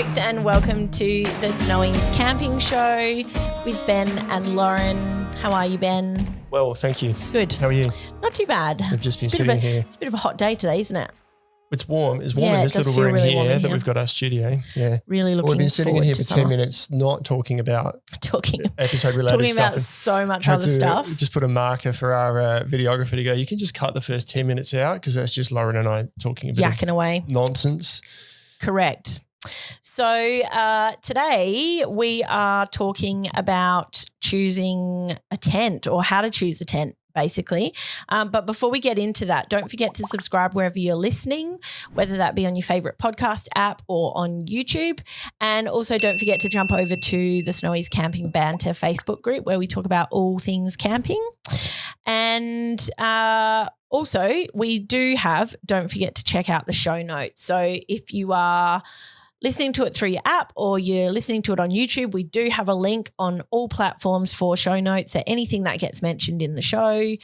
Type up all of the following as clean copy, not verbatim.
folks, and welcome to the Snowies Camping Show with Ben and Lauren. How are you, Ben? Well, thank you. Good. How are you? Not too bad. We've just been sitting here. It's a bit of a hot day today, isn't it? It's warm. It's warm in this little room really here that here. We've got our studio. Yeah. Really looking forward to We've been sitting in here for summer. 10 minutes not talking about episode-related talking stuff. about so much other stuff. Just put a marker for our videographer to go, you can just cut the first 10 minutes out because that's just Lauren and I talking a bit yakking away. Nonsense. Correct. So today we are talking about choosing a tent or how to choose a tent, basically. But before we get into that, don't forget to subscribe wherever you're listening, whether that be on your favorite podcast app or on YouTube. And also don't forget to jump over to the Snowies Camping Banter Facebook group where we talk about all things camping. And also don't forget to check out the show notes. So if you are listening to it through your app or you're listening to it on YouTube, we do have a link on all platforms for show notes. So anything that gets mentioned in the show,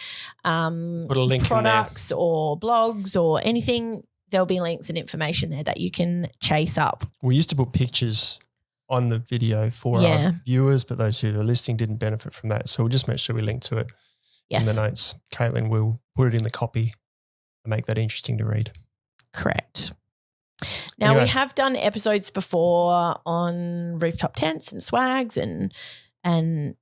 Put a link products or blogs or anything, there'll be links and information there that you can chase up. We used to put pictures on the video for our viewers, but those who are listening didn't benefit from that. So we'll just make sure we link to it in the notes. Caitlin will put it in the copy and make that interesting to read. Correct. Now, we have done episodes before on rooftop tents and swags and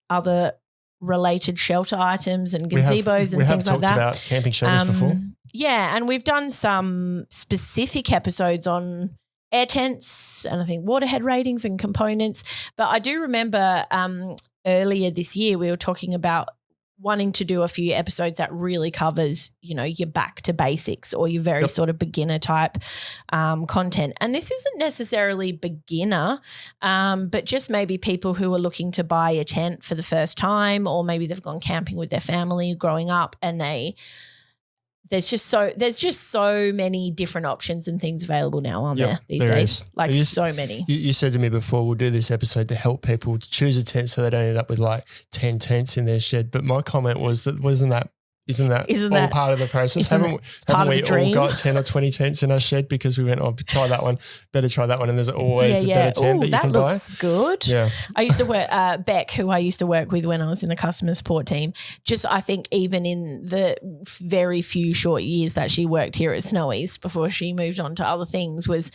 other related shelter items and gazebos and things like that. We have talked about camping shelters before. Yeah, and we've done some specific episodes on air tents and I think waterhead ratings and components. But I do remember earlier this year we were talking about wanting to do a few episodes that really covers, your back to basics or your very sort of beginner type content. And this isn't necessarily beginner, but just maybe people who are looking to buy a tent for the first time, or maybe they've gone camping with their family growing up and there's just so many different options and things available now, aren't there these days? Is. So many. You said to me before, we'll do this episode to help people to choose a tent so they don't end up with like 10 tents in their shed. But my comment was that isn't that part of the process? Haven't we all got 10 or 20 tents in our shed because we went, try that one, better try that one, and there's always a better tent that you can buy? That looks good. Yeah. I used to work, Beck, who I used to work with when I was in the customer support team, I think even in the very few short years that she worked here at Snowies before she moved on to other things was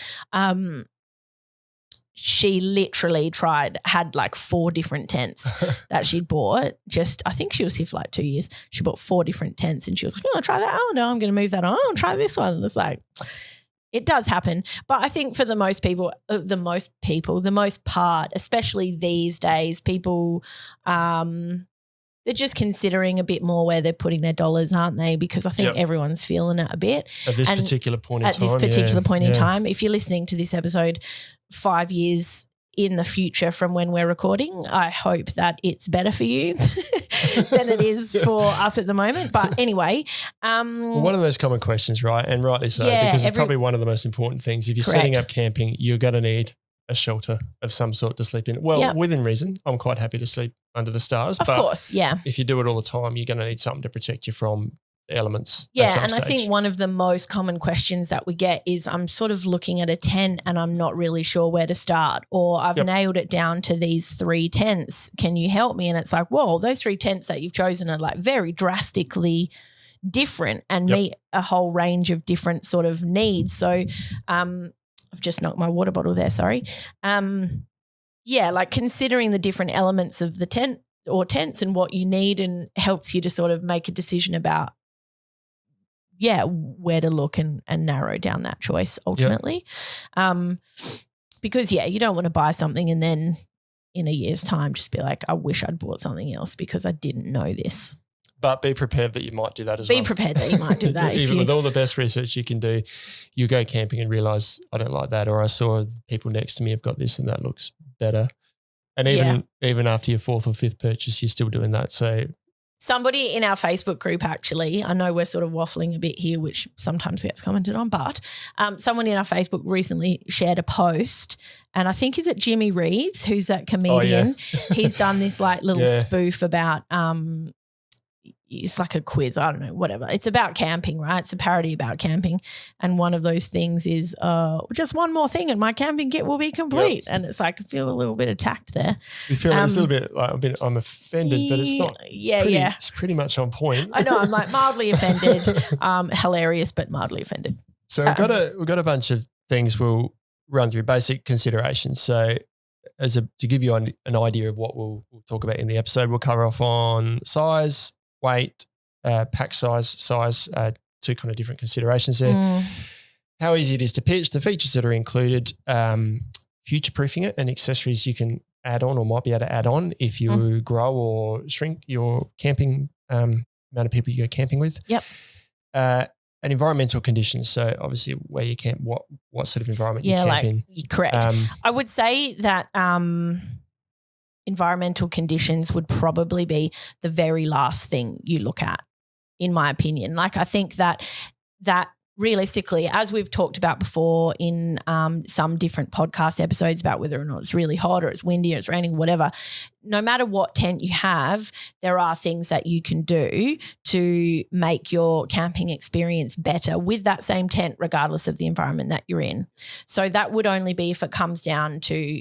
she literally had like 4 different tents that she'd bought. I think she was here for like 2 years. She bought 4 different tents and she was like, I'll try that. Oh, no, I'm going to move that on. I'll try this one. And it's like, it does happen. But I think for the most part, especially these days, people, they're just considering a bit more where they're putting their dollars, aren't they? Because I think everyone's feeling it a bit. At this particular point in time. At this particular point in time. If you're listening to this episode 5 years in the future from when we're recording, I hope that it's better for you than it is for us at the moment. But anyway. One of those common questions, right? And rightly so, because it's probably one of the most important things. If you're setting up camping, you're going to need a shelter of some sort to sleep in. Well, within reason, I'm quite happy to sleep under the stars. Of course, yeah. If you do it all the time, you're going to need something to protect you from the elements. Yeah, and I think one of the most common questions that we get is I'm sort of looking at a tent and I'm not really sure where to start, or I've nailed it down to these 3 tents. Can you help me? And it's like, whoa, those 3 tents that you've chosen are like very drastically different and meet a whole range of different sort of needs. So I've just knocked my water bottle there, sorry. Like considering the different elements of the tent or tents and what you need, and helps you to sort of make a decision about where to look and narrow down that choice ultimately. Because you don't want to buy something and then in a year's time just be like, I wish I'd bought something else because I didn't know this. But be prepared that you might do that as well. Be prepared that you might do that. Even with all the best research you can do, you go camping and realise I don't like that, or I saw people next to me have got this and that looks better. And even after your 4th or 5th purchase, you're still doing that. So somebody in our Facebook group, actually, I know we're sort of waffling a bit here, which sometimes gets commented on, but someone in our Facebook recently shared a post, and I think, is it Jimmy Reeves, who's that comedian? He's done this like little spoof about it's like a quiz. I don't know, whatever. It's about camping, right? It's a parody about camping. And one of those things is just one more thing and my camping kit will be complete. Yep. And it's like I feel a little bit attacked there. You feel it's a little bit like I'm offended, but it's not. It's pretty much on point. I know. I'm like mildly offended, hilarious, but mildly offended. So we've got a bunch of things we'll run through, basic considerations. So to give you an idea of what we'll talk about in the episode, we'll cover off on size, weight, pack size, two kind of different considerations there. How easy it is to pitch, the features that are included, future-proofing it, and accessories you can add on or might be able to add on if you grow or shrink your camping amount of people you go camping with. Yep. And environmental conditions. So obviously where you camp, what sort of environment you camp in. Correct. I would say that environmental conditions would probably be the very last thing you look at, in my opinion. Like I think that realistically, as we've talked about before in some different podcast episodes about whether or not it's really hot or it's windy or it's raining, whatever, no matter what tent you have, there are things that you can do to make your camping experience better with that same tent, regardless of the environment that you're in. So that would only be if it comes down to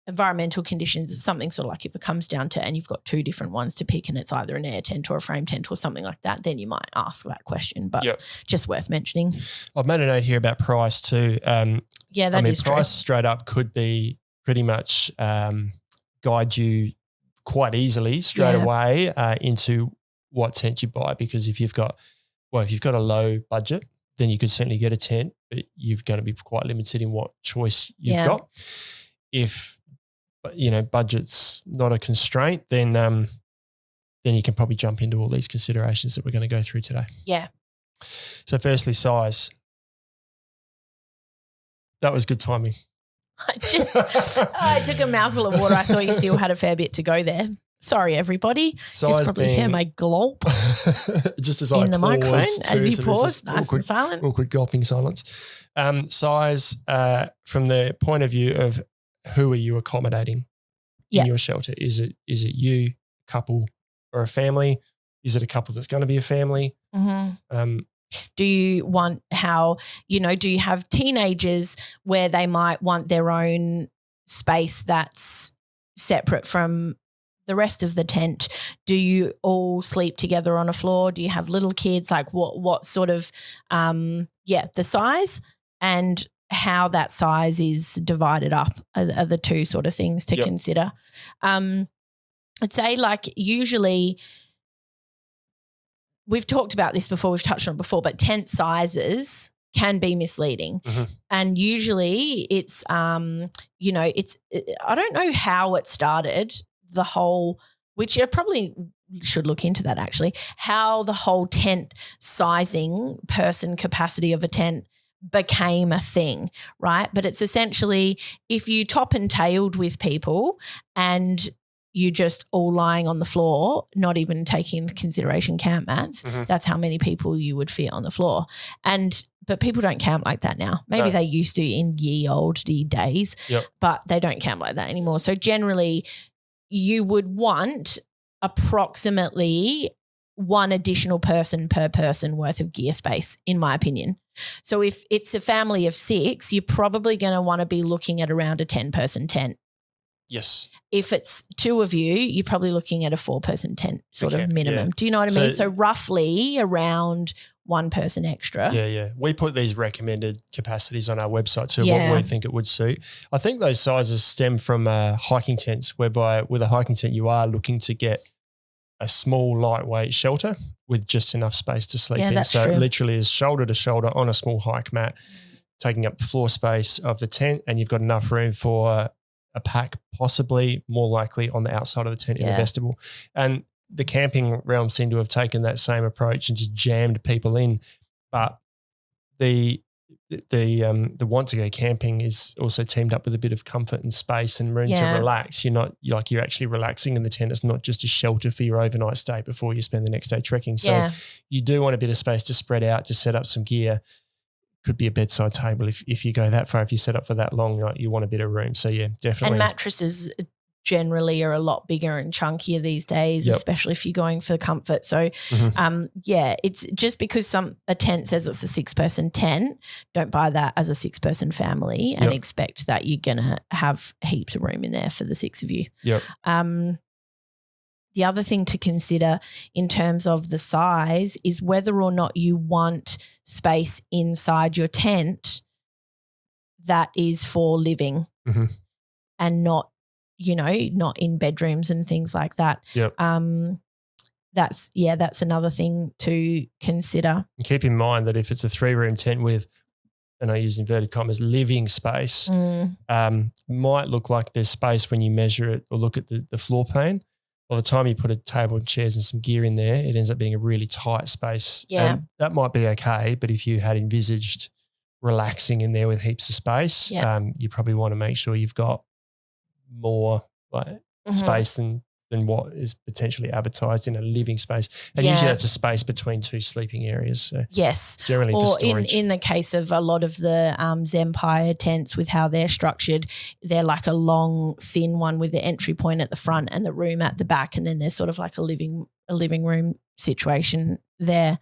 environmental conditions. It's something sort of like if it comes down to and you've got two different ones to pick and it's either an air tent or a frame tent or something like that, then you might ask that question, but just worth mentioning. I've made a note here about price too. Is price true. Straight up could be pretty much guide you quite easily straight away into what tent you buy, because if you've got a low budget, then you could certainly get a tent, but you're going to be quite limited in what choice you've got. If budget's not a constraint, then you can probably jump into all these considerations that we're going to go through today. Yeah. So firstly, size. That was good timing. I took a mouthful of water. I thought you still had a fair bit to go there. Sorry, everybody. Size just probably hear my glulp just as I in the microphone as you pause, nice and silent. Awkward gulping silence. Size from the point of view of who are you accommodating in your shelter? Is it you, couple, or a family? Is it a couple that's going to be a family? Mm-hmm. Do you want do you have teenagers where they might want their own space that's separate from the rest of the tent? Do you all sleep together on a floor? Do you have little kids? Like what sort of the size and how that size is divided up are the two sort of things to consider. I'd say usually we've talked about this before, we've touched on it before, but tent sizes can be misleading. Mm-hmm. And usually it's, I don't know how it started, the whole, which I probably should look into that actually, how the whole tent sizing person capacity of a tent became a thing, right? But it's essentially if you top and tailed with people and you just all lying on the floor, not even taking into consideration camp mats, that's how many people you would fit on the floor. But people don't camp like that now. Maybe they used to in ye olde days, but they don't camp like that anymore. So generally you would want approximately one additional person per person worth of gear space, in my opinion. So if it's a family of 6, you're probably going to want to be looking at around a 10-person tent. Yes. If it's 2 of you, you're probably looking at a 4-person tent sort of minimum. Yeah. Do you know what I mean? So roughly around 1 person extra. Yeah. We put these recommended capacities on our website too, what we think it would suit. I think those sizes stem from hiking tents, whereby with a hiking tent you are looking to get a small, lightweight shelter with just enough space to sleep in. So it literally is shoulder to shoulder on a small hike mat, taking up the floor space of the tent, and you've got enough room for a pack, possibly more likely on the outside of the tent in the vestibule. And the camping realm seem to have taken that same approach and just jammed people in. But the want to go camping is also teamed up with a bit of comfort and space and room to relax. You're actually relaxing in the tent. It's not just a shelter for your overnight stay before you spend the next day trekking. So you do want a bit of space to spread out, to set up some gear. Could be a bedside table if you go that far. If you set up for that long, you want a bit of room. So yeah, definitely. And mattresses generally are a lot bigger and chunkier these days, especially if you're going for comfort. So, it's just because a tent says it's a 6-person tent, don't buy that as a 6-person family and expect that you're going to have heaps of room in there for the 6 of you. The other thing to consider in terms of the size is whether or not you want space inside your tent that is for living and not in bedrooms and things like that. That's another thing to consider. And keep in mind that if it's a 3-room tent with, and I use inverted commas, living space, might look like there's space when you measure it or look at the floor plan. By the time you put a table and chairs and some gear in there, it ends up being a really tight space. Yeah. And that might be okay, but if you had envisaged relaxing in there with heaps of space, you probably want to make sure you've got more space than what is potentially advertised in a living space. And usually that's a space between 2 sleeping areas. So generally for storage. In the case of a lot of the Zempire tents with how they're structured, they're like a long, thin one with the entry point at the front and the room at the back, and then there's sort of like a living room situation there.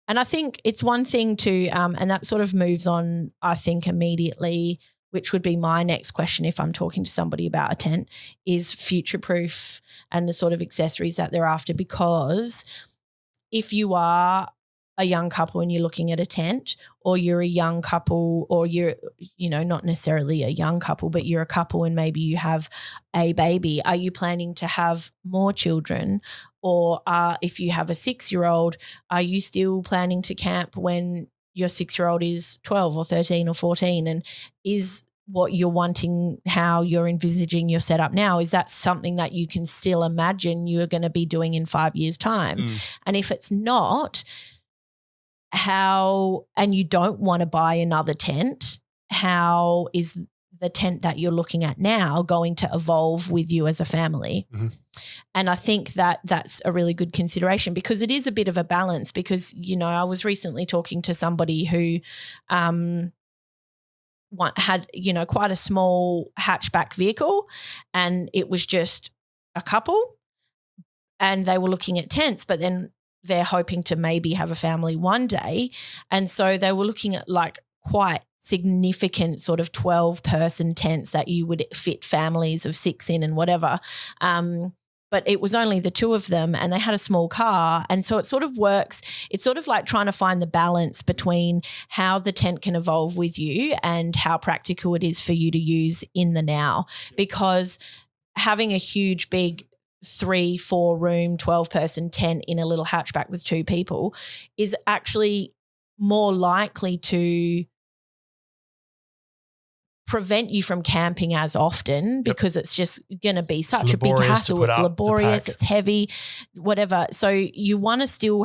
And I think it's one thing to and that sort of moves on, I think, immediately, which would be my next question if I'm talking to somebody about a tent, is future-proof and the sort of accessories that they're after. Because if you are a young couple and you're looking at a tent, or you're a young couple, or you're, not necessarily a young couple, but you're a couple and maybe you have a baby, are you planning to have more children? Or if you have a 6-year-old, are you still planning to camp when your 6-year-old is 12 or 13 or 14, and is what you're wanting, how you're envisaging your setup now, is that something that you can still imagine you're going to be doing in 5 years' time? And if it's not, and you don't want to buy another tent, how is the tent that you're looking at now going to evolve with you as a family? And I think that that's a really good consideration, because it is a bit of a balance, because, I was recently talking to somebody who had, quite a small hatchback vehicle, and it was just a couple, and they were looking at tents, but then they're hoping to maybe have a family one day. And so they were looking at like quite significant sort of 12-person tents that you would fit families of 6 in and whatever. But it was only the 2 of them, and they had a small car. And so it sort of works. It's sort of like trying to find the balance between how the tent can evolve with you and how practical it is for you to use in the now. Because having a huge, big 3-4 room, 12-person tent in a little hatchback with 2 people is actually more likely to prevent you from camping as often, because it's just going to be such a big hassle. It's laborious, it's heavy, whatever. So you want to still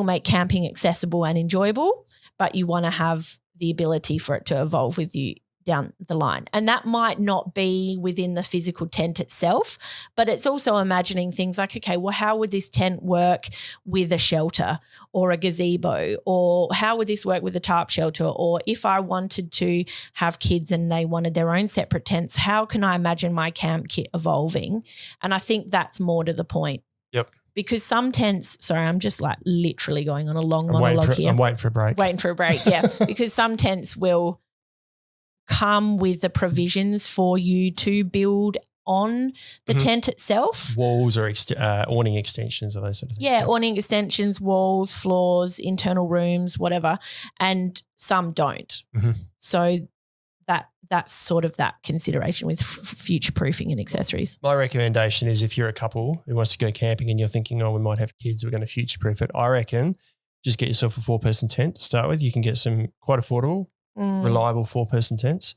make camping accessible and enjoyable, but you want to have the ability for it to evolve with you down the line. And that might not be within the physical tent itself, but it's also imagining things like, okay, well, how would this tent work with a shelter or a gazebo? Or how would this work with a tarp shelter? Or if I wanted to have kids and they wanted their own separate tents, how can I imagine my camp kit evolving? And I think that's more to the point. Yep. Because some tents, sorry, I'm just like literally going on a long monologue here. I'm waiting for a break. Yeah. Because some tents will come with the provisions for you to build on the tent itself. Walls or awning extensions or those sort of things. Yeah, awning extensions, walls, floors, internal rooms, whatever. And some don't. So that's sort of that consideration with future proofing and accessories. My recommendation is, if you're a couple who wants to go camping and you're thinking, we might have kids, we're going to future proof it, I reckon just get yourself a 4-person tent to start with. You can get some quite affordable, reliable 4-person tents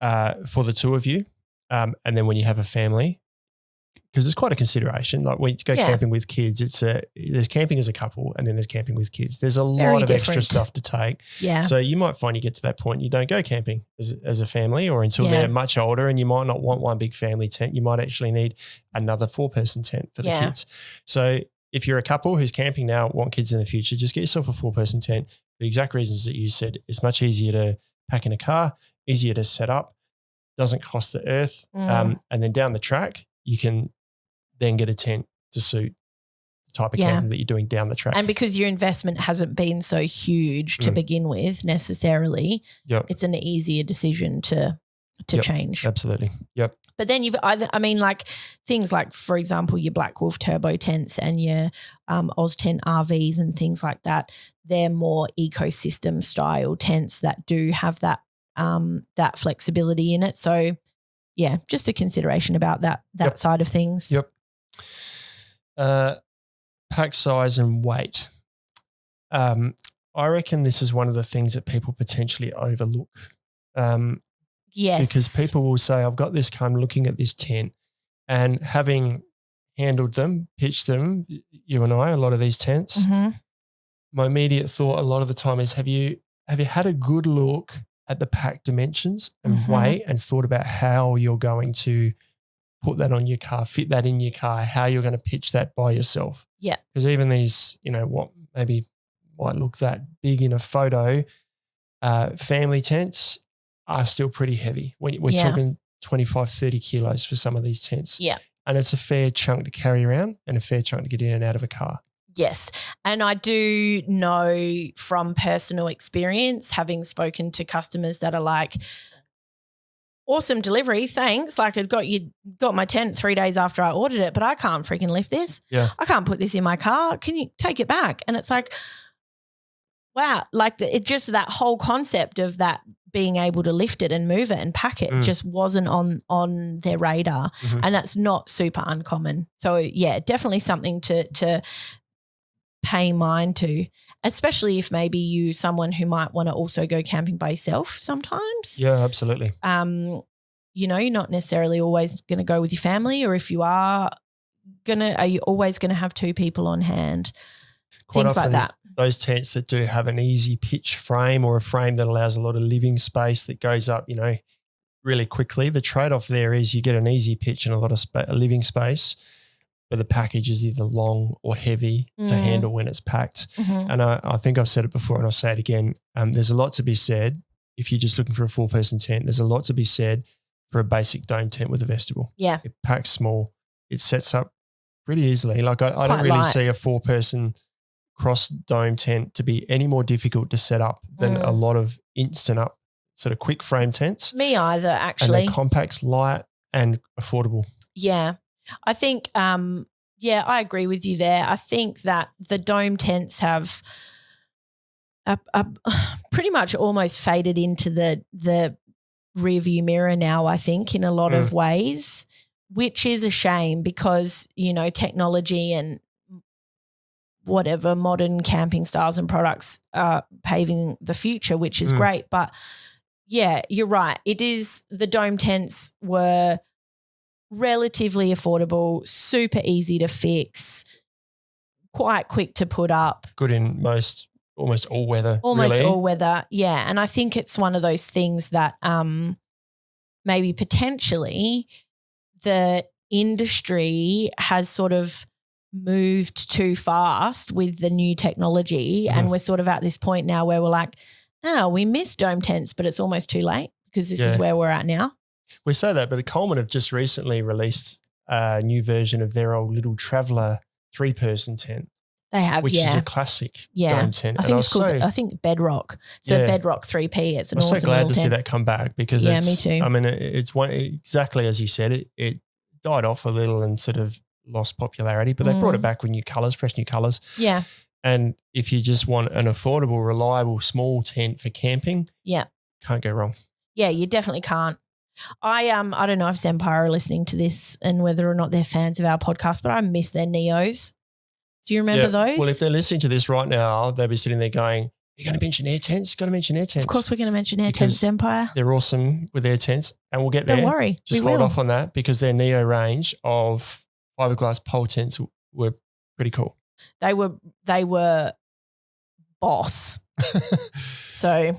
for the 2 of you. And then when you have a family, because it's quite a consideration. Like when you go camping with kids, there's camping as a couple and then there's camping with kids. There's a lot of extra stuff to take. Yeah. So you might find you get to that point, you don't go camping as a family, or until they're much older, and you might not want one big family tent. You might actually need another 4-person tent for the kids. So if you're a couple who's camping now, want kids in the future, just get yourself a 4-person tent. The exact reasons that you said. It's much easier to pack in a car, easier to set up. doesn't cost the earth. And then down the track, you can then get a tent to suit the type of camping that you're doing down the track. And because your investment hasn't been so huge to begin with necessarily, it's an easier decision to change. Absolutely. Yep. But then things like, for example, your Black Wolf turbo tents and your Oz tent RVs and things like that, they're more ecosystem style tents that do have that flexibility in it. So, yeah, just a consideration about that side of things. Yep. Pack size and weight. I reckon this is one of the things that people potentially overlook. Yes. Because people will say, I've got this car, I'm looking at this tent, and having handled them, pitched them, you and I, a lot of these tents, my immediate thought a lot of the time is, have you had a good look at the pack dimensions and weight and thought about how you're going to put that on your car, fit that in your car, how you're going to pitch that by yourself? Yeah. Because even these, what maybe might look that big in a photo, family tents are still pretty heavy. We're talking 25, 30 kilos for some of these tents. Yeah. And it's a fair chunk to carry around and a fair chunk to get in and out of a car. Yes. And I do know from personal experience, having spoken to customers that are like, awesome delivery, thanks. Like, got my tent 3 days after I ordered it, but I can't freaking lift this. Yeah. I can't put this in my car. Can you take it back? And it's like, wow, like it just that whole concept of that being able to lift it and move it and pack it just wasn't on their radar. And that's not super uncommon. So, yeah, definitely something to pay mind to, especially if maybe you someone who might want to also go camping by yourself sometimes. Yeah, absolutely. You're not necessarily always going to go with your family, or if you are you always going to have two people on hand? Quite things often, like that. Those tents that do have an easy pitch frame or a frame that allows a lot of living space that goes up, really quickly. The trade-off there is you get an easy pitch and a lot of living space, but the package is either long or heavy to handle when it's packed. And I think I've said it before and I'll say it again. There's a lot to be said if you're just looking for a 4-person tent. There's a lot to be said for a basic dome tent with a vestibule. Yeah. It packs small. It sets up pretty easily. Like I don't really see a 4-person cross dome tent to be any more difficult to set up than a lot of instant up sort of quick frame tents. Me either, actually. And they're compact, light and affordable. Yeah. I think, I agree with you there. I think that the dome tents have pretty much almost faded into the rearview mirror now, I think, in a lot of ways, which is a shame because, technology and whatever modern camping styles and products are paving the future, which is great. But, yeah, you're right. It is the dome tents were relatively affordable, super easy to fix, quite quick to put up. Good in almost all weather. Almost all weather, yeah. And I think it's one of those things that maybe potentially the industry has sort of moved too fast with the new technology and we're sort of at this point now where we're like, we miss dome tents, but it's almost too late because this is where we're at now. We say that, but Coleman have just recently released a new version of their old little Traveller 3-person tent. They have, which is a classic dome tent. I think it's called, I think Bedrock. So Bedrock 3P. It's an awesome so glad little to tent. see that come back because me too. I mean, it's one exactly as you said. It died off a little and sort of lost popularity, but they brought it back with new colours, fresh new colours. Yeah. And if you just want an affordable, reliable, small tent for camping, can't go wrong. Yeah, you definitely can't. I don't know if Empire are listening to this and whether or not they're fans of our podcast, but I miss their Neos. Do you remember those? Well, if they're listening to this right now, they'll be sitting there going, you're going to mention air tents? Got to mention air tents. Of course we're going to mention air tents, Empire. They're awesome with air tents and we'll get there. Don't worry. Just hold off on that because their Neo range of fiberglass pole tents were pretty cool. They were boss. So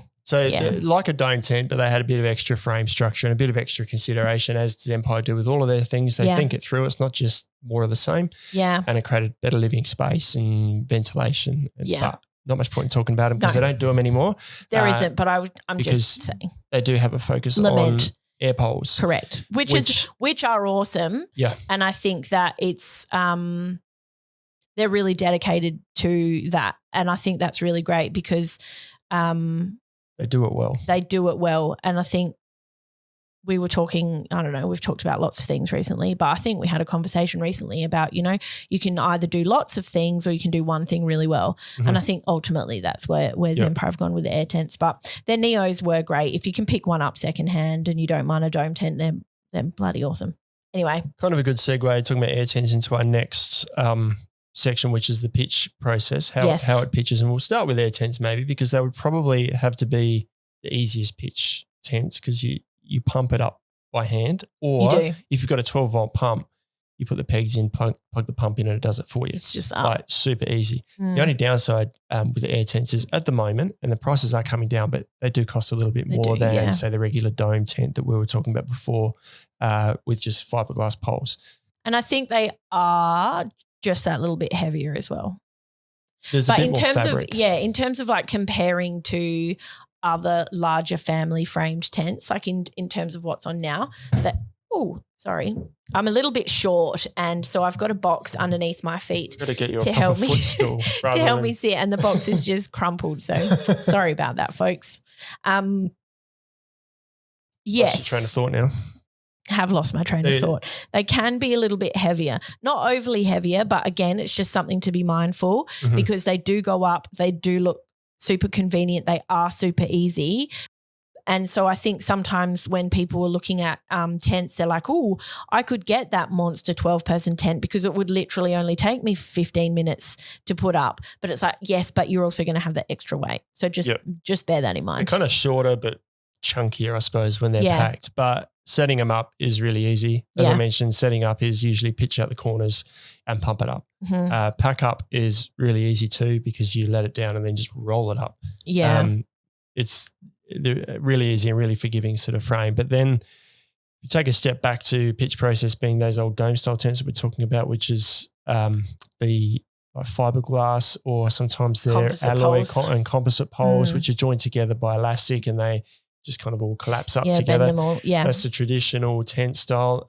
like a dome tent, but they had a bit of extra frame structure and a bit of extra consideration, as Empire do with all of their things. They think it through. It's not just more of the same. Yeah. And it created better living space and ventilation. But not much point in talking about them because they don't do them anymore. There isn't, but I'm just saying. They do have a focus Lament. air poles. Correct. Which are awesome. Yeah. And I think that it's they're really dedicated to that. And I think that's really great because they do it well. They do it well. And I think we were talking, I don't know, we've talked about lots of things recently, but I think we had a conversation recently about, you know, you can either do lots of things or you can do one thing really well. Mm-hmm. And I think ultimately that's where Zenpire have gone with the air tents. But their Neos were great. If you can pick one up secondhand and you don't mind a dome tent, they're bloody awesome. Anyway. Kind of a good segue talking about air tents into our next section, which is the pitch process, how it pitches. And we'll start with air tents maybe because they would probably have to be the easiest pitch tents because you pump it up by hand, or if you've got a 12-volt pump, you put the pegs in, plug the pump in, and it does it for you. It's just like super easy. The only downside with the air tents is at the moment, and the prices are coming down, but they do cost a little bit more than say the regular dome tent that we were talking about before with just fiberglass poles. And I think they are just that little bit heavier as well. There's a bit more fabric. In terms of like comparing to other larger family framed tents, like in terms of what's on now, I'm a little bit short, and so I've got a box underneath my feet to help me sit, and the box is just crumpled. So sorry about that, folks. Yes, lost your train of thought now. Have lost my train of thought. They can be a little bit heavier, not overly heavier, but again, it's just something to be mindful because they do go up. They do look super convenient. They are super easy. And so I think sometimes when people are looking at tents, they're like, oh, I could get that monster 12-person tent because it would literally only take me 15 minutes to put up. But it's like, yes, but you're also going to have that extra weight. So just bear that in mind. They're kind of shorter but chunkier, I suppose, when they're packed. But setting them up is really easy. As I mentioned, setting up is usually pitch out the corners and pump it up. Mm-hmm. Pack up is really easy too because you let it down and then just roll it up. Yeah. It's really easy and really forgiving sort of frame. But then you take a step back to pitch process being those old dome style tents that we're talking about, which is the fiberglass or sometimes they're alloy and composite poles, which are joined together by elastic and they just kind of all collapse up together. Bend them all. Yeah. That's the traditional tent style.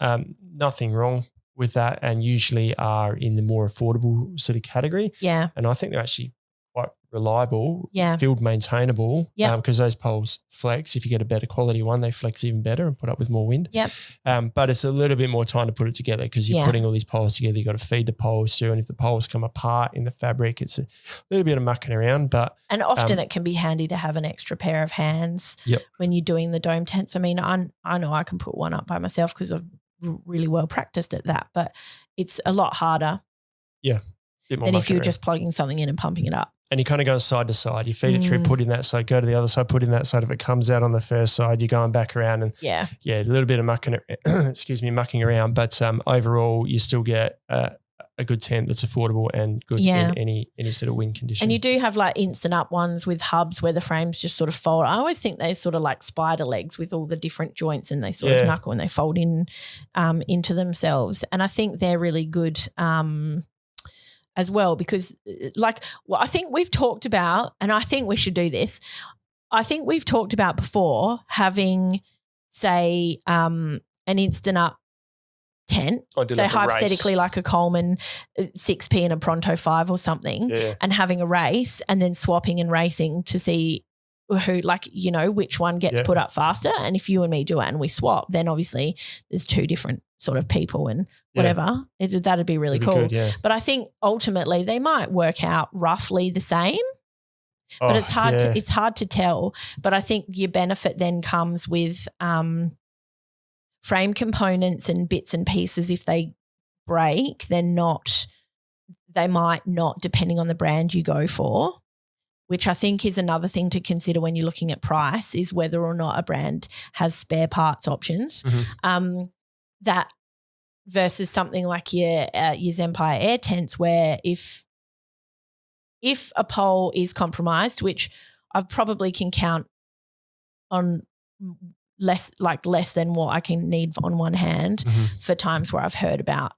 Nothing wrong with that and usually are in the more affordable sort of category. Yeah. And I think they're actually quite reliable, field maintainable because those poles flex. If you get a better quality one, they flex even better and put up with more wind. Yep. But it's a little bit more time to put it together because you're putting all these poles together. You've got to feed the poles through, and if the poles come apart in the fabric, it's a little bit of mucking around. And often it can be handy to have an extra pair of hands when you're doing the dome tents. I mean, I know I can put one up by myself because I've really well practiced at that, but it's a lot harder than if you're just plugging something in and pumping it up. And you kind of go side to side. You feed it through, put in that side, go to the other side, put in that side. If it comes out on the first side, you're going back around and a little bit of mucking around. But overall, you still get a good tent that's affordable and good in any sort of wind condition. And you do have like instant up ones with hubs where the frames just sort of fold. I always think they're sort of like spider legs with all the different joints and they sort of knuckle and they fold in into themselves. And I think they're really good as well because I think we've talked about, and I think we should do this, I think we've talked about before having, say, an instant up tent, say hypothetically like a Coleman 6P and a Pronto 5 or something and having a race and then swapping and racing to see who, which one gets put up faster. And if you and me do it and we swap, then obviously there's two different sort of people and whatever. That'd be really cool. Good, but I think ultimately they might work out roughly the same. But it's hard to tell. But I think your benefit then comes with frame components and bits and pieces. If they break, they might not, depending on the brand you go for, which I think is another thing to consider when you're looking at price, is whether or not a brand has spare parts options. Mm-hmm. That versus something like your Zenpire air tents, where if a pole is compromised, which I probably can count on less than what I can need on one hand for times where I've heard about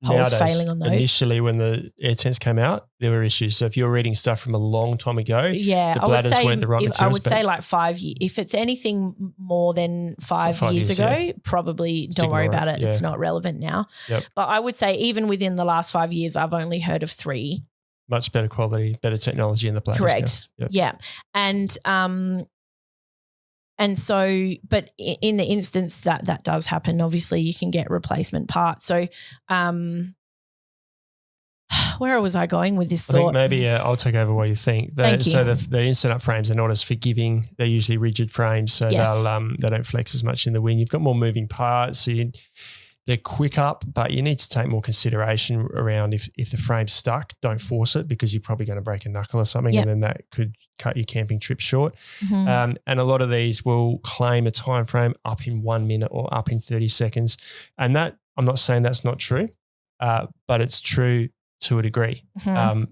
holes failing on those. Initially when the air tents came out, there were issues. So if you're reading stuff from a long time ago, the bladders weren't the right materials. I would say like 5 years. If it's anything more than 5 years ago, probably don't worry about it. Yeah. It's not relevant now. Yep. But I would say even within the last 5 years, I've only heard of 3. Much better quality, better technology in the bladders. Correct. Yep. Yeah. And so, but in the instance that does happen, obviously you can get replacement parts. So, where was I going with this thought? I think maybe I'll take over what you think. Thank you. So the instant up frames are not as forgiving. They're usually rigid frames, so they don't flex as much in the wind. You've got more moving parts, so they're quick up, but you need to take more consideration around if the frame's stuck, don't force it because you're probably going to break a knuckle or something, and then that could cut your camping trip short. Mm-hmm. And a lot of these will claim a time frame up in 1 minute or up in 30 seconds. And that, I'm not saying that's not true, but it's true to a degree. Mm-hmm.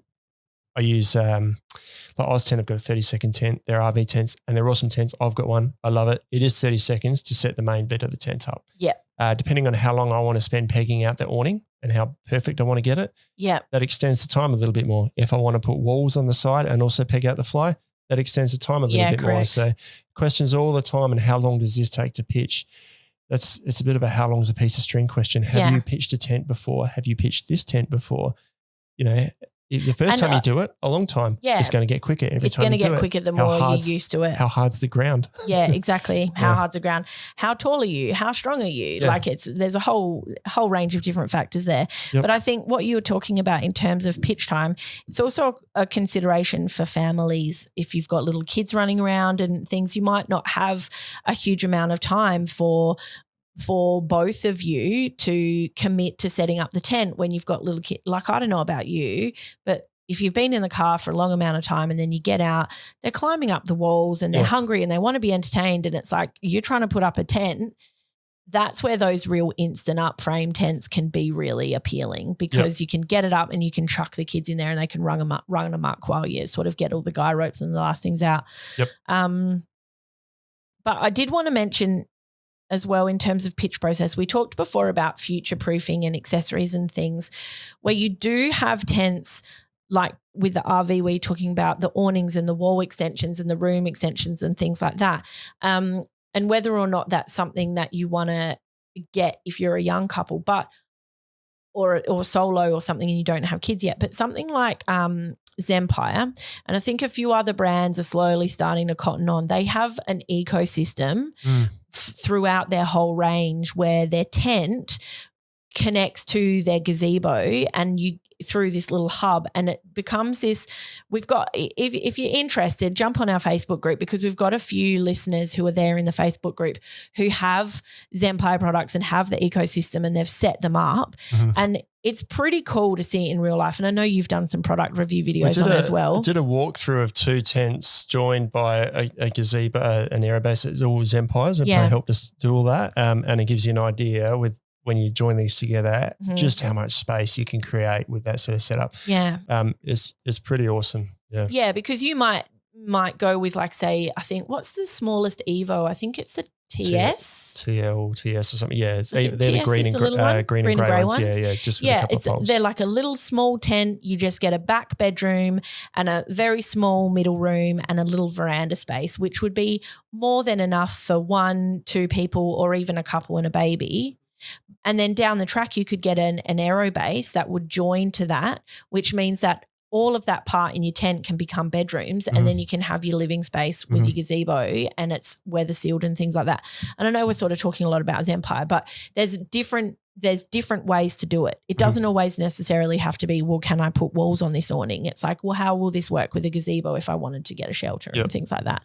I use like Oz10, I've got a 30-second tent. They're RV tents and they're awesome tents. I've got one. I love it. It is 30 seconds to set the main bed of the tent up. Yeah. Depending on how long I want to spend pegging out the awning and how perfect I want to get it, that extends the time a little bit more. If I want to put walls on the side and also peg out the fly, that extends the time a little bit more. So questions all the time, and how long does this take to pitch? It's a bit of a how long's a piece of string question. Have you pitched a tent before? Have you pitched this tent before? You know, the first time you do it, a long time, it's going to get quicker every time you do it. It's going to get quicker the more you're used to it. How hard's the ground? Yeah, exactly. How hard's the ground? How tall are you? How strong are you? Like there's a whole range of different factors there. Yep. But I think what you were talking about in terms of pitch time, it's also a consideration for families. If you've got little kids running around and things, you might not have a huge amount of time for both of you to commit to setting up the tent when you've got little kids. Like, I don't know about you, but if you've been in the car for a long amount of time and then you get out, they're climbing up the walls and they're hungry and they want to be entertained, and it's like you're trying to put up a tent. That's where those real instant up frame tents can be really appealing, because you can get it up and you can chuck the kids in there and they can run amok while you sort of get all the guy ropes and the last things out. Yep. But I did want to mention as well, in terms of pitch process, we talked before about future proofing and accessories and things, where you do have tents like with the RV, where you're talking about the awnings and the wall extensions and the room extensions and things like that. And whether or not that's something that you want to get if you're a young couple, but or solo or something and you don't have kids yet, but something like Zempire, and I think a few other brands are slowly starting to cotton on. They have an ecosystem throughout their whole range where their tent connects to their gazebo and you through this little hub, and it becomes this. We've got, if you're interested, jump on our Facebook group, because we've got a few listeners who are there in the Facebook group who have Zempire products and have the ecosystem and they've set them up, and it's pretty cool to see it in real life. And I know you've done some product review videos on it as well. I did a walkthrough of 2 tents joined by a gazebo, an aerobase. It's all Zempires, and they helped us do all that. And it gives you an idea with when you join these together, just how much space you can create with that sort of setup. Yeah. It's pretty awesome. Yeah. Yeah, because you might go with, like, say, I think, what's the smallest Evo? I think it's the TS? TS or something. Yeah. They're the green and grey ones. Yeah. Just with a couple of poles. They're like a little small tent. You just get a back bedroom and a very small middle room and a little veranda space, which would be more than enough for 1, 2 people or even a couple and a baby. And then down the track, you could get an aero base that would join to that, which means that all of that part in your tent can become bedrooms, and then you can have your living space with your gazebo, and it's weather sealed and things like that. And I know we're sort of talking a lot about Zempire, but there's different ways to do it. It doesn't always necessarily have to be, well, can I put walls on this awning? It's like, well, how will this work with a gazebo if I wanted to get a shelter and things like that?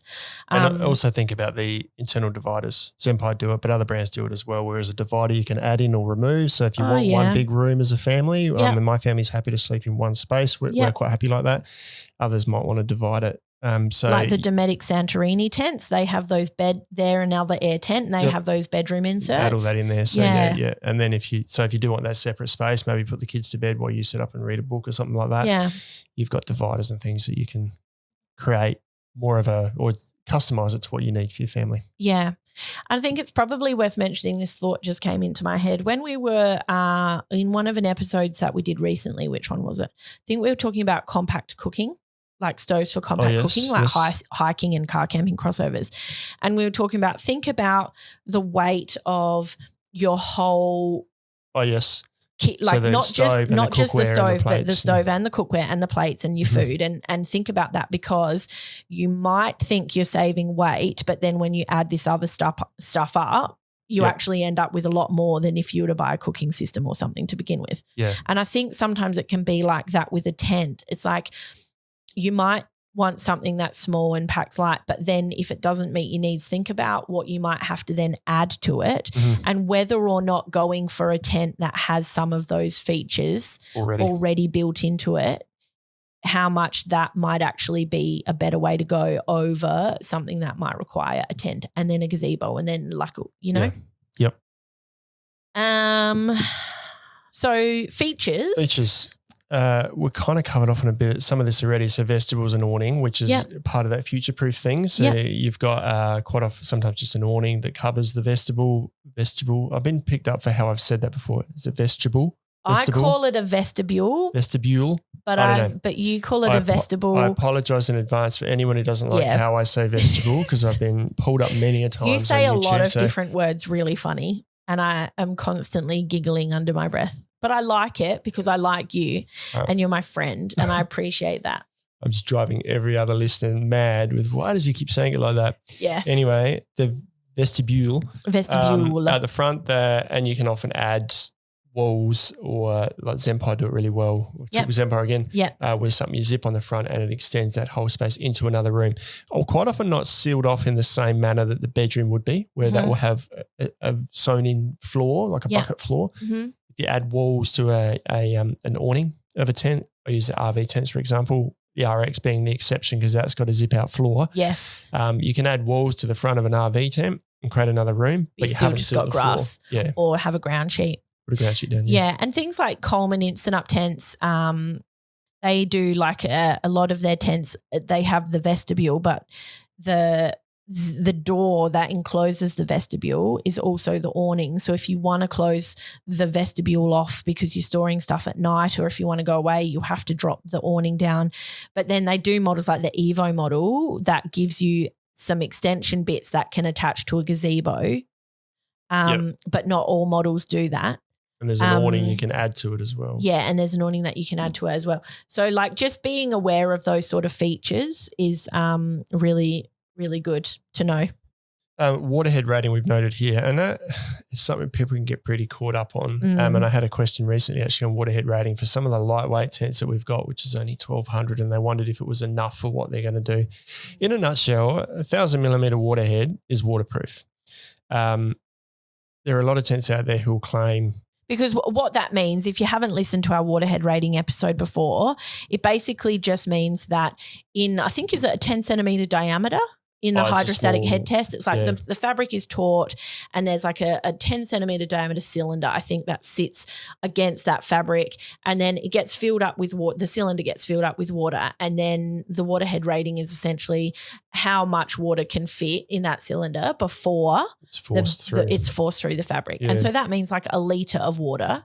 And I also think about the internal dividers. Zempire do it, but other brands do it as well, whereas a divider you can add in or remove. So if you want one big room as a family, and my family's happy to sleep in one space, we're quite happy like that. Others might want to divide it. So like the Dometic Santorini tents, they have those they're another air tent, and they have those bedroom inserts. Add all that in there. So yeah. And then if you do want that separate space, maybe put the kids to bed while you sit up and read a book or something like that. Yeah. You've got dividers and things that you can create more of or customize it to what you need for your family. Yeah. I think it's probably worth mentioning, this thought just came into my head. When we were in one of an episodes that we did recently, which one was it? I think we were talking about compact cooking, like stoves for compact cooking, like hiking and car camping crossovers. And we were talking about, think about the weight of your whole kit, like so not just the stove, but the stove and the cookware and the plates and your food, and think about that, because you might think you're saving weight, but then when you add this other stuff up, you actually end up with a lot more than if you were to buy a cooking system or something to begin with. Yeah. And I think sometimes it can be like that with a tent. It's like you might want something that's small and packs light, but then if it doesn't meet your needs, think about what you might have to then add to it, and whether or not going for a tent that has some of those features already built into it, how much that might actually be a better way to go over something that might require a tent and then a gazebo and then Yep. So features. We're kind of covered off on a bit some of this already. So vestibules and awning, which is part of that future-proof thing. So you've got quite often sometimes just an awning that covers the vestibule. I've been picked up for how I've said that before. Is it vestibule? I call it a vestibule. Vestibule. But you call it a vestibule. I apologise in advance for anyone who doesn't like how I say vestibule, because I've been pulled up many a time. You say a lot of different words really funny, and I am constantly giggling under my breath. But I like it because I like you and you're my friend, and I appreciate that. I'm just driving every other listener mad with, why does he keep saying it like that? Yes. Anyway, the vestibule. At the front there, and you can often add walls, or like Zempire do it really well. Zempire again. Where something you zip on the front and it extends that whole space into another room. Or quite often not sealed off in the same manner that the bedroom would be, where that will have a sewn in floor, like a bucket floor. If you add walls to an awning of a tent, I use the RV tents, for example, the RX being the exception because that's got a zip out floor. Yes. You can add walls to the front of an RV tent and create another room, but you haven't just sealed got the grass floor. or have a ground sheet. Put a ground sheet down. Yeah. And things like Coleman Instant Up tents, they do like a lot of their tents, they have the vestibule, but the door that encloses the vestibule is also the awning. So if you want to close the vestibule off because you're storing stuff at night, or if you want to go away, you have to drop the awning down. But then they do models like the Evo model that gives you some extension bits that can attach to a gazebo. But not all models do that. And there's an awning you can add to it as well. Yeah, and there's an awning that you can add to it as well. So like just being aware of those sort of features is really, really good to know. Waterhead rating we've noted here, and that is something people can get pretty caught up on. And I had a question recently actually on waterhead rating for some of the lightweight tents that we've got, which is only 1,200, and they wondered if it was enough for what they're going to do. In a nutshell, 1,000 millimeter waterhead is waterproof. There are a lot of tents out there who will claim. Because what that means, if you haven't listened to our waterhead rating episode before, it basically just means that I think is it a 10 centimeter diameter in the hydrostatic head test? It's like the fabric is taut and there's like a 10 centimeter diameter cylinder, I think, that sits against that fabric, and then it gets filled up with water. The cylinder gets filled up with water, and then the waterhead rating is essentially how much water can fit in that cylinder before it's forced through the fabric. And so that means like a litre of water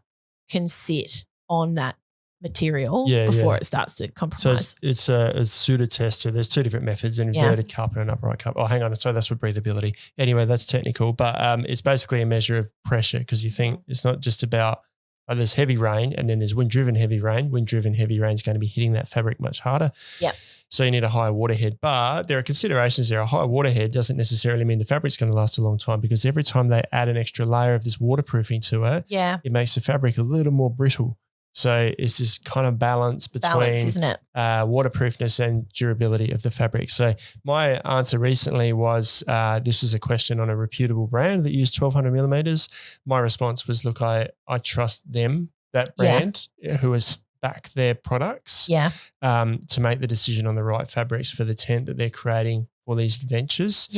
can sit on that material before it starts to compromise. So it's a pseudo test. So there's two different methods, an inverted cup and an upright cup. Oh, hang on. So that's for breathability. Anyway, that's technical, but it's basically a measure of pressure, because you think it's not just about there's heavy rain and then there's wind-driven heavy rain. Wind-driven heavy rain is going to be hitting that fabric much harder. Yeah. So you need a higher waterhead, but there are considerations there. A higher waterhead doesn't necessarily mean the fabric's going to last a long time, because every time they add an extra layer of this waterproofing to it, it makes the fabric a little more brittle. So it's this kind of balance between isn't it? Waterproofness and durability of the fabric. So my answer recently was this was a question on a reputable brand that used 1,200 millimeters. My response was, look, I trust them, that brand, who has backed their products to make the decision on the right fabrics for the tent that they're creating for these adventures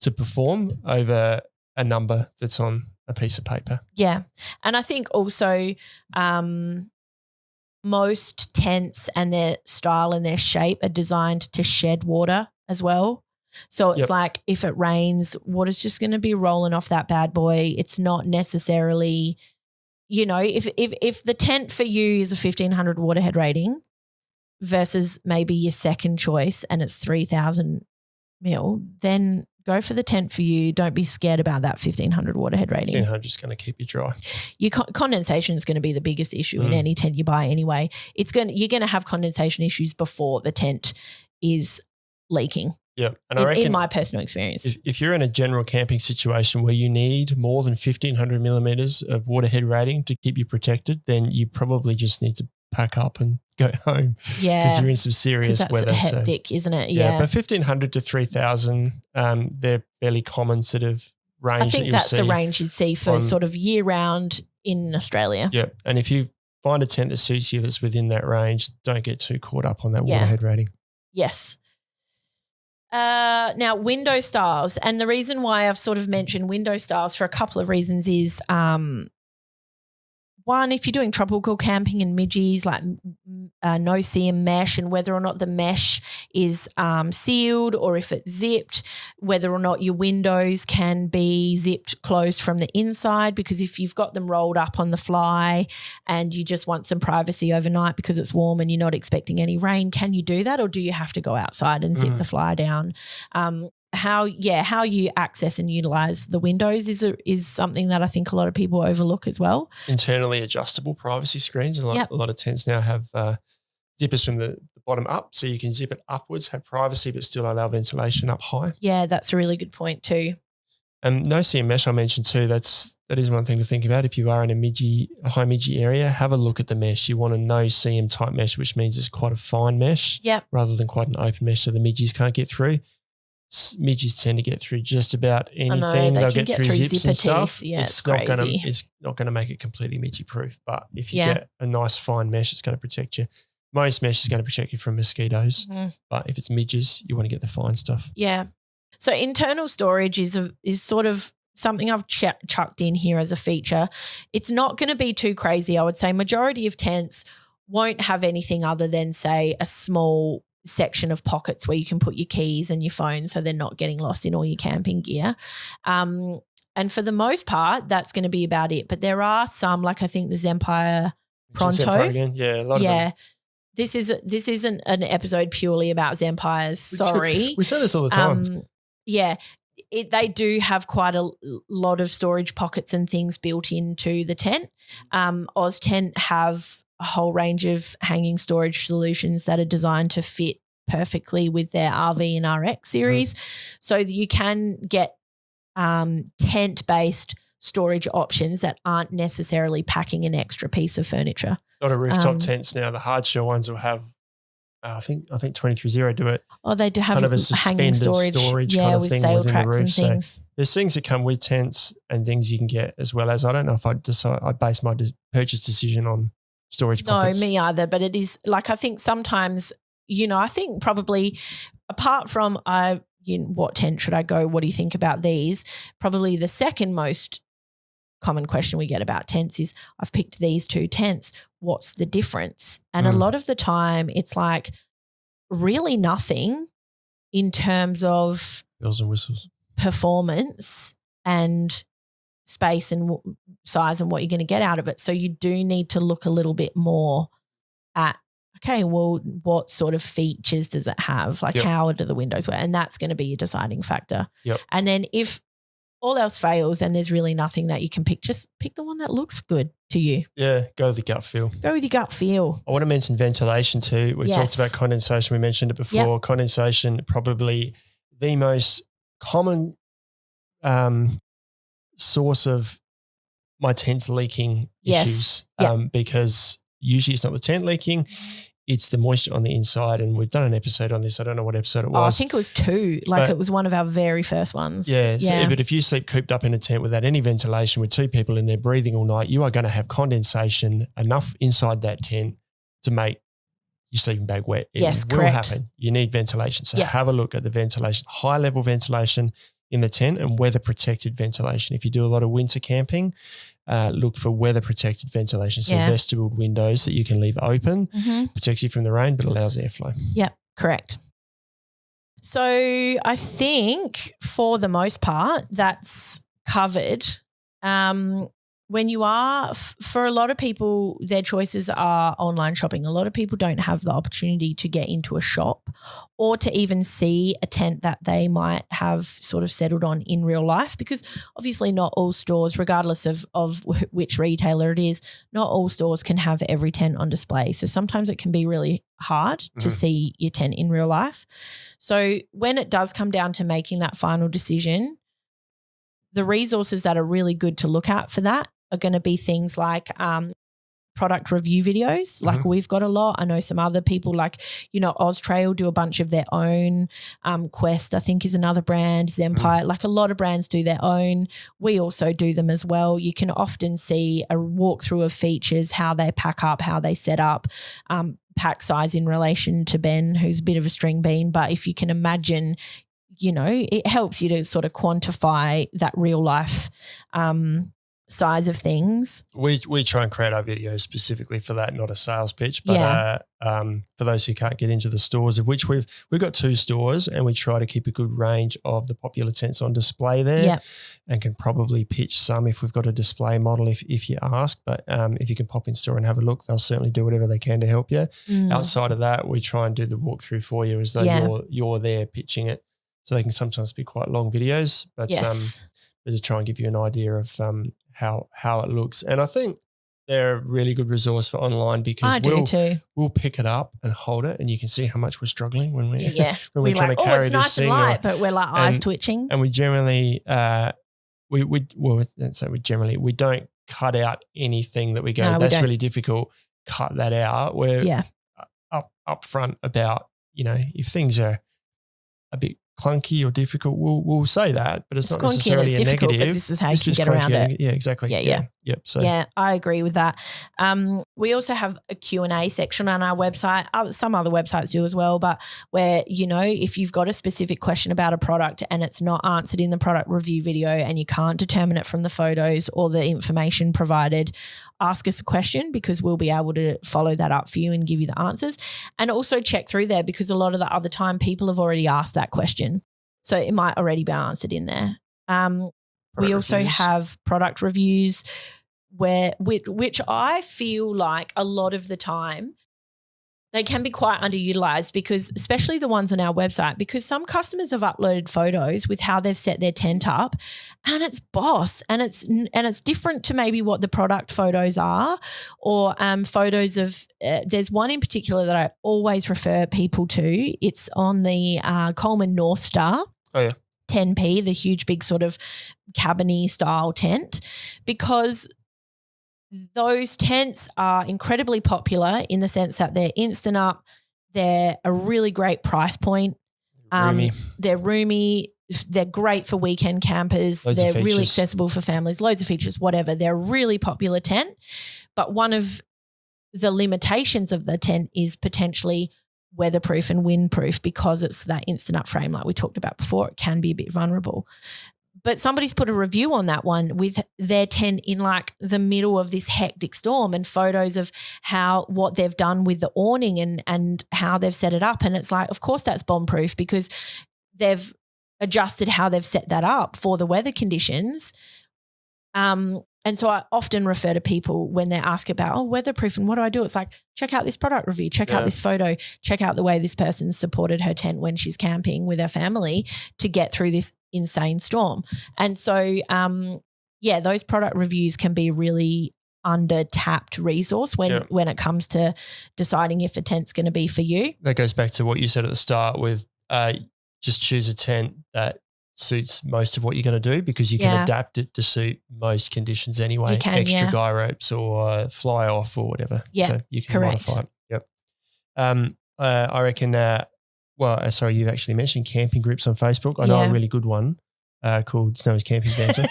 to perform over a number that's on a piece of paper. Yeah. And I think also most tents and their style and their shape are designed to shed water as well. So it's like if it rains, water's just going to be rolling off that bad boy. It's not necessarily, if the tent for you is a 1,500 Waterhead rating versus maybe your second choice and it's 3,000 mil, then go for the tent for you. Don't be scared about that 1,500 Waterhead rating. 1,500 is going to keep you dry. Your condensation is going to be the biggest issue in any tent you buy anyway. You're going to have condensation issues before the tent is leaking. Yeah. And I reckon in my personal experience, if you're in a general camping situation where you need more than 1,500 millimeters of Waterhead rating to keep you protected, then you probably just need to pack up and go home. Yeah. Because you're in some serious weather. That's hectic, isn't it? Yeah. But 1,500 to 3,000, they're fairly common sort of range. I think that's the range you'd see for sort of year round in Australia. Yeah. And if you find a tent that suits you that's within that range, don't get too caught up on that Waterhead rating. Yes. Now, window styles. And the reason why I've sort of mentioned window styles for a couple of reasons is one, if you're doing tropical camping and midgies, like no seam mesh, and whether or not the mesh is sealed or if it's zipped, whether or not your windows can be zipped closed from the inside, because if you've got them rolled up on the fly and you just want some privacy overnight because it's warm and you're not expecting any rain, can you do that, or do you have to go outside and zip the fly down? How you access and utilize the windows is something that I think a lot of people overlook as well. Internally adjustable privacy screens. A lot of tents now have zippers from the bottom up, so you can zip it upwards, have privacy, but still allow ventilation up high. Yeah, that's a really good point too. And no seam mesh I mentioned too, that is one thing to think about. If you are in a high midgie area, have a look at the mesh. You want a no seam type mesh, which means it's quite a fine mesh rather than quite an open mesh so the midgies can't get through. Midgies tend to get through just about anything. They'll get through zips and stuff. Yeah, it's crazy. It's not going to make it completely midgie proof. But if you get a nice fine mesh, it's going to protect you. Most mesh is going to protect you from mosquitoes. But if it's midges, you want to get the fine stuff. Yeah. So internal storage is sort of something I've chucked in here as a feature. It's not going to be too crazy. I would say majority of tents won't have anything other than, say, a small section of pockets where you can put your keys and your phone so they're not getting lost in all your camping gear. And for the most part, that's going to be about it. But there are some, like I think the Zempire Pronto. Yeah, a lot of them. This isn't an episode purely about Zempires. Sorry. We say this all the time. They do have quite a lot of storage pockets and things built into the tent. Oz Tent have a whole range of hanging storage solutions that are designed to fit perfectly with their RV and RX series. So that you can get tent-based storage options that aren't necessarily packing an extra piece of furniture. A lot of rooftop tents now, the hard shell ones will have I think 23 do it. Oh, they do have kind of a hanging storage kind of with thing sail within tracks the roof. and things. So there's things that come with tents and things you can get as well as. I don't know if I base my purchase decision on storage pockets. No, me either. But it is like I think sometimes, I think probably apart from what tent should I go? What do you think about these? Probably the second most common question we get about tents is, I've picked these two tents. What's the difference? And a lot of the time it's like really nothing in terms of bells and whistles, performance and space and size and what you're going to get out of it. So you do need to look a little bit more at, okay, well, what sort of features does it have? Like how do the windows work? And that's going to be your deciding factor. Yep. And then if all else fails and there's really nothing that you can pick, just pick the one that looks good to you. Yeah, go with the gut feel. Go with your gut feel. I want to mention ventilation too. We talked about condensation. We mentioned it before. Yep. Condensation, probably the most common source of my tent's leaking issues because usually it's not the tent leaking. It's the moisture on the inside, and we've done an episode on this. I don't know what episode it was. I think it was 2. It was one of our very first ones. Yeah. But if you sleep cooped up in a tent without any ventilation with 2 people in there breathing all night, you are going to have condensation enough inside that tent to make your sleeping bag wet. It will happen. You need ventilation. So have a look at the ventilation, high level ventilation in the tent and weather protected ventilation. If you do a lot of winter camping, look for weather protected ventilation. So vestibule windows that you can leave open, protects you from the rain but allows airflow. Yep, correct. So I think for the most part that's covered. When you are, for a lot of people, their choices are online shopping. A lot of people don't have the opportunity to get into a shop or to even see a tent that they might have sort of settled on in real life, because obviously not all stores, regardless of which retailer it is, not all stores can have every tent on display. So sometimes it can be really hard to see your tent in real life. So when it does come down to making that final decision, the resources that are really good to look at for that are going to be things like product review videos. Like we've got a lot. I know some other people like, Oztrail do a bunch of their own. Quest, I think, is another brand. Zempire, like a lot of brands do their own. We also do them as well. You can often see a walkthrough of features, how they pack up, how they set up, pack size in relation to Ben, who's a bit of a string bean. But if you can imagine, it helps you to sort of quantify that real life size of things. We try and create our videos specifically for that, not a sales pitch, but for those who can't get into the stores, of which we've got 2 stores, and we try to keep a good range of the popular tents on display there, and can probably pitch some if we've got a display model if you ask. But if you can pop in store and have a look, they'll certainly do whatever they can to help you. Outside of that, we try and do the walkthrough for you as though you're there pitching it. So they can sometimes be quite long videos, but to try and give you an idea of how it looks. And I think they're a really good resource for online, because we'll pick it up and hold it, and you can see how much we're struggling when we're trying to carry it's this nice thing. And light, but we're like eyes twitching. And we generally we don't cut out anything that we go, that's really difficult, cut that out. We're up front about, if things are a bit clunky or difficult, we'll say that, but it's not necessarily a negative. But this is how you can get around it. Yeah, exactly. Yep. So I agree with that. We also have a Q&A section on our website. Some other websites do as well, but where, if you've got a specific question about a product and it's not answered in the product review video and you can't determine it from the photos or the information provided, ask us a question, because we'll be able to follow that up for you and give you the answers. And also check through there, because a lot of the other time people have already asked that question. So it might already be answered in there. We also have product reviews which I feel like a lot of the time they can be quite underutilized, because especially the ones on our website, because some customers have uploaded photos with how they've set their tent up, and it's boss, and it's different to maybe what the product photos are, or photos of there's one in particular that I always refer people to. It's on the Coleman North Star. Oh yeah. 10p, the huge big sort of cabin-y style tent, because those tents are incredibly popular in the sense that they're instant up, they're a really great price point. They're roomy, they're great for weekend campers, they're really accessible for families, loads of features, whatever. They're a really popular tent, but one of the limitations of the tent is potentially weatherproof and windproof, because it's that instant up frame like we talked about before. It can be a bit vulnerable. But somebody's put a review on that one with their tent in like the middle of this hectic storm, and photos of what they've done with the awning and how they've set it up. And it's like, of course that's bomb-proof, because they've adjusted how they've set that up for the weather conditions. And so I often refer to people when they ask about, weatherproof and what do I do? It's like, check out this product review, check out this photo, check out the way this person supported her tent when she's camping with her family to get through this insane storm. And so, those product reviews can be really under-tapped resource when it comes to deciding if a tent's going to be for you. That goes back to what you said at the start with just choose a tent that suits most of what you're going to do, because you can adapt it to suit most conditions anyway. You can, extra guy ropes or fly off or whatever. Yeah, so you can modify it. Yep. I reckon you've actually mentioned camping groups on Facebook. I know a really good one called Snow's Camping Banter.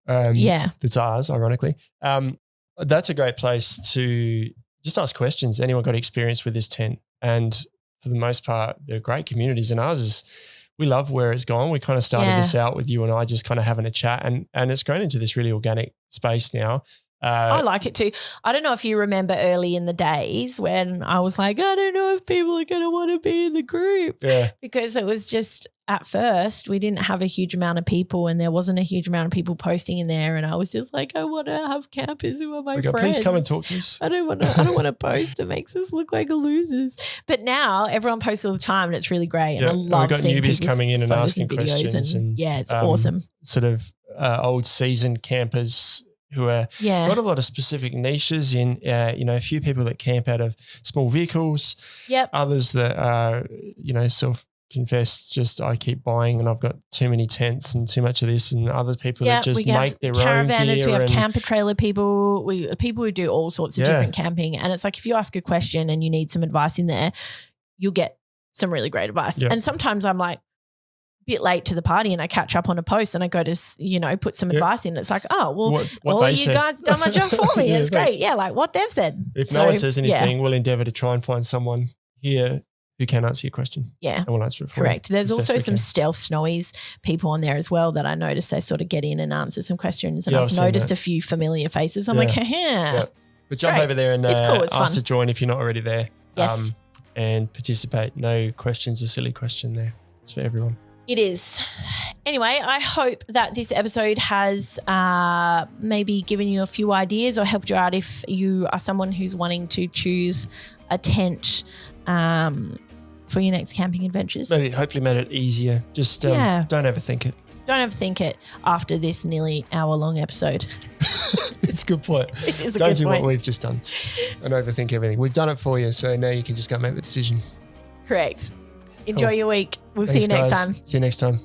It's ours, ironically. That's a great place to just ask questions. Anyone got experience with this tent? And for the most part, they're great communities, and ours is, we love where it's gone. We kind of started this out with you and I just kind of having a chat, and it's grown into this really organic space now. I like it too. I don't know if you remember early in the days when I was like, I don't know if people are going to want to be in the group. Yeah. Because it was just at first we didn't have a huge amount of people and there wasn't a huge amount of people posting in there. And I was just like, I want to have campers who are my friends. Please come and talk to us. I don't want to post. It makes us look like losers. But now everyone posts all the time and it's really great. And I love seeing newbies coming in and asking questions. And yeah, it's awesome. Sort of old seasoned campers who are got a lot of specific niches in, a few people that camp out of small vehicles. Yep. Others that are, self-confessed, just I keep buying and I've got too many tents and too much of this, and other people that just make their own gear. We have camper trailer people, people who do all sorts of different camping. And it's like if you ask a question and you need some advice in there, you'll get some really great advice. Yep. And sometimes I'm like, bit late to the party and I catch up on a post and I go to, put some advice in. It's like, oh, well, all you guys done my job for me. It's great. Yeah, like what they've said. If no one says anything, we'll endeavour to try and find someone here who can answer your question. Yeah. And we'll answer it for you. Correct. There's also some stealth snowies people on there as well that I noticed they sort of get in and answer some questions. And I've noticed a few familiar faces. I'm like, yeah. But jump over there and it's ask to join if you're not already there. Yes. And participate. No questions, a silly question there. It's for everyone. It is. Anyway, I hope that this episode has maybe given you a few ideas or helped you out if you are someone who's wanting to choose a tent for your next camping adventures. Maybe hopefully made it easier. Just don't overthink it. Don't overthink it after this nearly hour-long episode. It's a good point. Don't do what we've just done and overthink everything. We've done it for you, so now you can just go make the decision. Correct. Enjoy your week. We'll see you next time. See you next time.